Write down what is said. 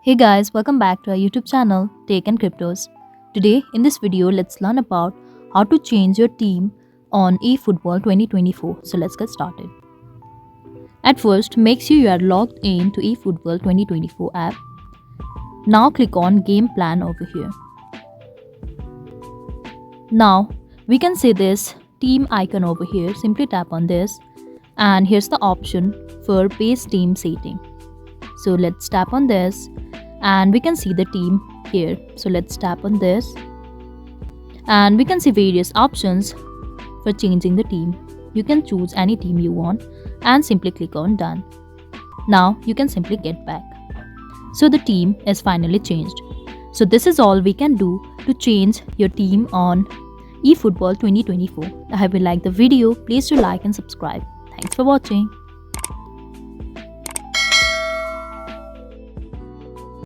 Hey guys, welcome back to our YouTube channel Tech and Cryptos. Today in this video let's learn about how to change your team on eFootball 2024. So let's get started. At first, make sure you are logged in to eFootball 2024 app. Now click on Game Plan over here. Now we can see this team icon over here. Simply tap on this and here's the option for base team setting. So let's tap on this and we can see the team here. So let's tap on this and we can see various options for changing the team. You can choose any team you want and simply click on done. Now you can simply get back. So the team is finally changed. So this is all we can do to change your team on eFootball 2024. I hope you liked the video. Please do like and subscribe. Thanks for watching.